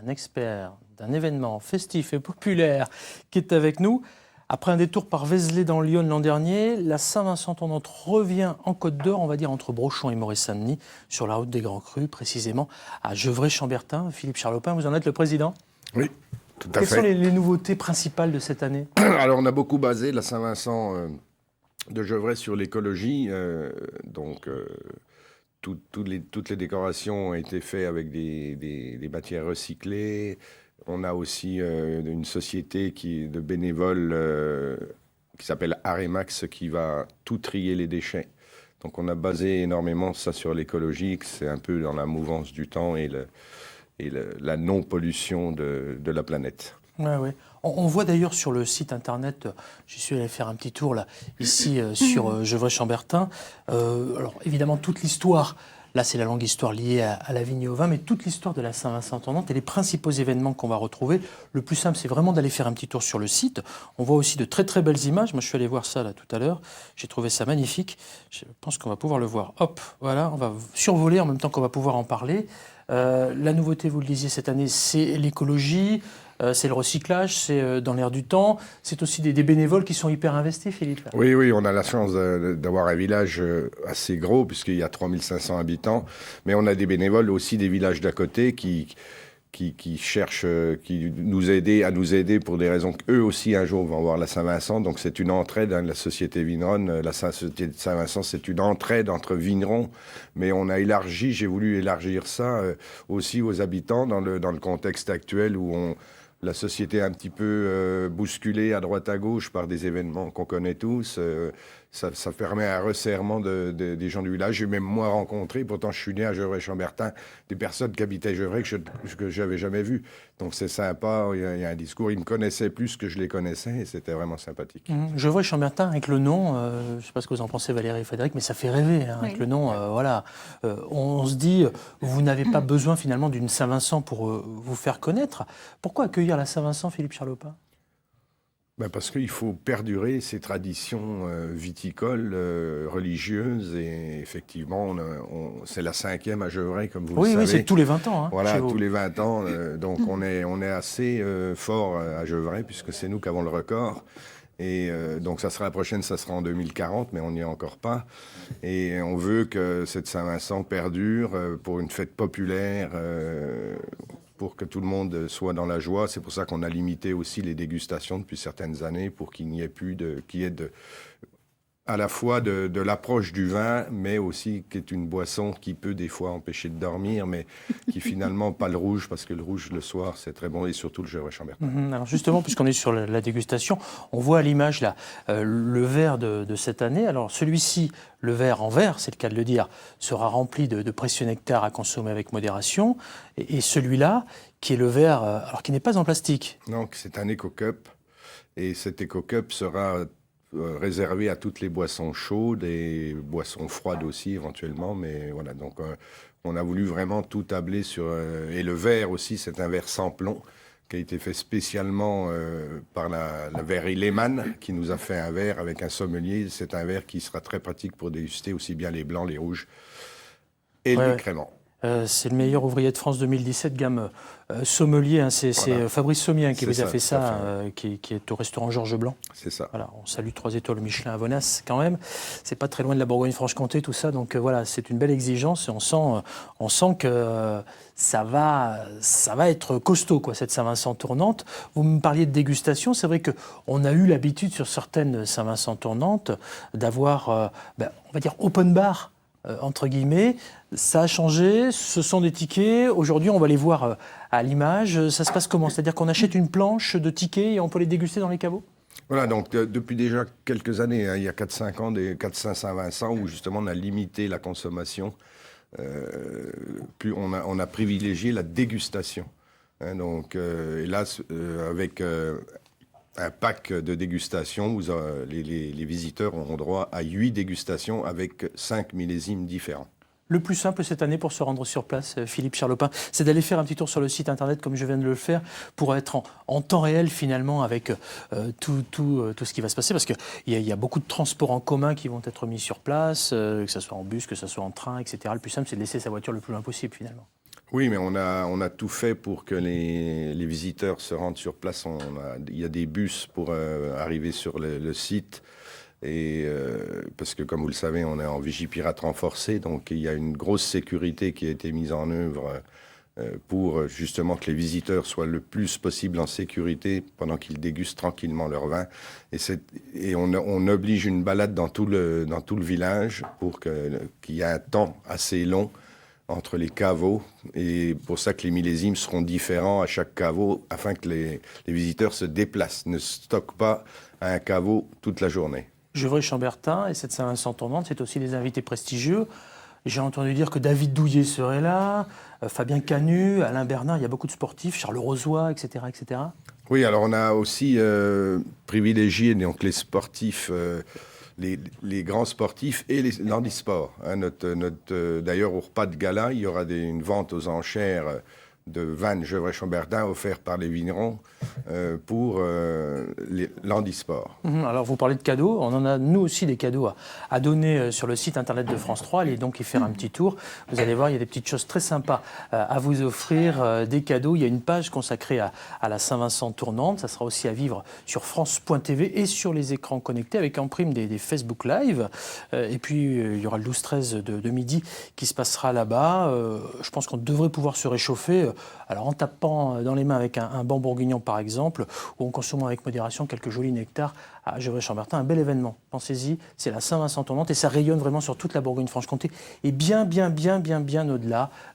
Un expert d'un événement festif et populaire qui est avec nous. Après un détour par Vézelay dans Lyon l'an dernier, la Saint-Vincent-Tournante revient en Côte d'Or, on va dire entre Brochon et Moret-Saint-Denis, sur la route des Grands Crus, précisément à Gevrey-Chambertin. Philippe Charlopin, vous en êtes le président? Oui, tout à fait. Quelles sont les nouveautés principales de cette année? Alors, on a beaucoup basé la Saint-Vincent de Gevrey sur l'écologie. Toutes les décorations ont été faites avec des matières recyclées. On a aussi une société de bénévoles qui s'appelle Aremax qui va tout trier les déchets. Donc on a basé énormément ça sur l'écologie, que c'est un peu dans la mouvance du temps et la non-pollution de la planète. Ouais, ouais. On voit d'ailleurs sur le site internet, j'y suis allé faire un petit tour là, ici sur Gevrey-Chambertin. Alors évidemment toute l'histoire, là c'est la longue histoire liée à la vigne et au vin, mais toute l'histoire de la Saint-Vincent-Tournante et les principaux événements qu'on va retrouver. Le plus simple c'est vraiment d'aller faire un petit tour sur le site. On voit aussi de très très belles images. Moi je suis allé voir ça là tout à l'heure, j'ai trouvé ça magnifique. Je pense qu'on va pouvoir le voir. Hop, voilà, on va survoler en même temps qu'on va pouvoir en parler. La nouveauté, vous le disiez cette année, c'est l'écologie. C'est le recyclage, c'est dans l'air du temps. C'est aussi des bénévoles qui sont hyper investis, Philippe. Oui, on a la chance d'avoir un village assez gros, puisqu'il y a 3500 habitants. Mais on a des bénévoles aussi des villages d'à côté qui cherchent qui nous aider pour des raisons qu'eux aussi un jour vont voir la Saint-Vincent. Donc c'est une entraide, la société vigneronne, la société de Saint-Vincent, c'est une entraide entre vignerons. Mais on a élargi, j'ai voulu élargir ça aussi aux habitants dans le contexte actuel où la société est un petit peu bousculée à droite à gauche par des événements qu'on connaît tous. Ça permet un resserrement des gens du village. J'ai même moi rencontré, pourtant je suis né à Gevrey-Chambertin, des personnes qui habitaient Gevrey que je n'avais jamais vues. Donc c'est sympa, il y a un discours. Ils me connaissaient plus que je les connaissais et c'était vraiment sympathique. Gevrey-Chambertin, avec le nom, je ne sais pas ce que vous en pensez Valérie et Frédéric, mais ça fait rêver avec le nom. Voilà. On se dit, vous n'avez pas besoin finalement d'une Saint-Vincent pour vous faire connaître. Pourquoi accueillir la Saint-Vincent, Philippe Charlopin? Parce qu'il faut perdurer ces traditions viticoles, religieuses, et effectivement, c'est la 5e à Gevrey, comme vous le savez. Oui, c'est tous les 20 ans. Hein, voilà, tous les 20 ans. Donc on est assez fort à Gevrey, puisque c'est nous qui avons le record. Et donc la prochaine, ça sera en 2040, mais on n'y est encore pas. Et on veut que cette Saint-Vincent perdure pour une fête populaire, pour que tout le monde soit dans la joie. C'est pour ça qu'on a limité aussi les dégustations depuis certaines années, pour qu'il n'y ait plus à la fois de l'approche du vin, mais aussi qui est une boisson qui peut des fois empêcher de dormir, mais qui finalement pas le rouge, parce que le rouge le soir c'est très bon, et surtout le Gevrey-Chambertin. Alors justement, puisqu'on est sur la dégustation, on voit à l'image là le verre de cette année. Alors celui-ci, le verre en verre, c'est le cas de le dire, sera rempli de précieux nectar à consommer avec modération. Et celui-là, qui est le verre, alors qui n'est pas en plastique. Non, c'est un Eco-Cup. Et cet Eco-Cup sera réservé à toutes les boissons chaudes et boissons froides aussi éventuellement. Mais voilà, donc on a voulu vraiment tout tabler sur... et le verre aussi, c'est un verre sans plomb qui a été fait spécialement par la verrerie Lehmann, qui nous a fait un verre avec un sommelier. C'est un verre qui sera très pratique pour déguster aussi bien les blancs, les rouges et les créments. C'est le meilleur ouvrier de France 2017, gamme sommelier. Hein, c'est Fabrice Sommien qui vous a fait ça, qui est au restaurant Georges Blanc. C'est ça. Voilà, on salue 3 étoiles Michelin à Vonas quand même. C'est pas très loin de la Bourgogne-Franche-Comté, tout ça. Donc voilà, c'est une belle exigence et on sent que ça va être costaud, quoi, cette Saint-Vincent-Tournante. Vous me parliez de dégustation. C'est vrai qu'on a eu l'habitude sur certaines Saint-Vincent-Tournantes d'avoir, on va dire, open bar. Entre guillemets, ça a changé, ce sont des tickets, aujourd'hui on va les voir à l'image, ça se passe comment? C'est-à-dire qu'on achète une planche de tickets et on peut les déguster dans les caveaux? Voilà, donc depuis déjà quelques années, il y a 4-5 ans, des 4-5 Saint-Vincent, où justement on a limité la consommation, on a privilégié la dégustation. Hein, donc hélas, avec... un pack de dégustation où les visiteurs auront droit à 8 dégustations avec 5 millésimes différents. Le plus simple cette année pour se rendre sur place, Philippe Charlopin, c'est d'aller faire un petit tour sur le site internet comme je viens de le faire pour être en temps réel finalement avec tout ce qui va se passer, parce qu'il y a beaucoup de transports en commun qui vont être mis sur place, que ce soit en bus, que ce soit en train, etc. Le plus simple c'est de laisser sa voiture le plus loin possible finalement. Oui, mais on a tout fait pour que les visiteurs se rendent sur place. Il y a des bus pour arriver sur le site. Et parce que, comme vous le savez, on est en Vigipirate renforcée, donc il y a une grosse sécurité qui a été mise en œuvre pour justement que les visiteurs soient le plus possible en sécurité pendant qu'ils dégustent tranquillement leur vin. Et on oblige une balade dans tout le village pour qu'il y ait un temps assez long entre les caveaux. Et pour ça que les millésimes seront différents à chaque caveau, afin que les visiteurs se déplacent, ne stockent pas à un caveau toute la journée. Gevrey-Chambertin et cette Saint-Vincent-Tournante, c'est aussi des invités prestigieux. J'ai entendu dire que David Douillet serait là, Fabien Canu, Alain Bernard, il y a beaucoup de sportifs, Charles Rosoy, etc., etc. Oui, alors on a aussi privilégié donc, les sportifs, les grands sportifs et l'handisport. Hein, d'ailleurs, au repas de gala, il y aura une vente aux enchères de vin de Gevrey-Chambertin offert par les vignerons pour l'handisport. Alors, vous parlez de cadeaux. On en a, nous aussi, des cadeaux à donner sur le site internet de France 3. Allez donc y faire un petit tour. Vous allez voir, il y a des petites choses très sympas à vous offrir, des cadeaux. Il y a une page consacrée à la Saint-Vincent-Tournante. Ça sera aussi à vivre sur France.tv et sur les écrans connectés avec en prime des Facebook Live. Et puis, il y aura le 12-13 de midi qui se passera là-bas. Je pense qu'on devrait pouvoir se réchauffer. Alors, en tapant dans les mains avec un bon bourguignon, par exemple, ou en consommant avec modération quelques jolis nectars à Gevrey-Chambertin, un bel événement. Pensez-y, c'est la Saint-Vincent-Tournante et ça rayonne vraiment sur toute la Bourgogne-Franche-Comté et bien au-delà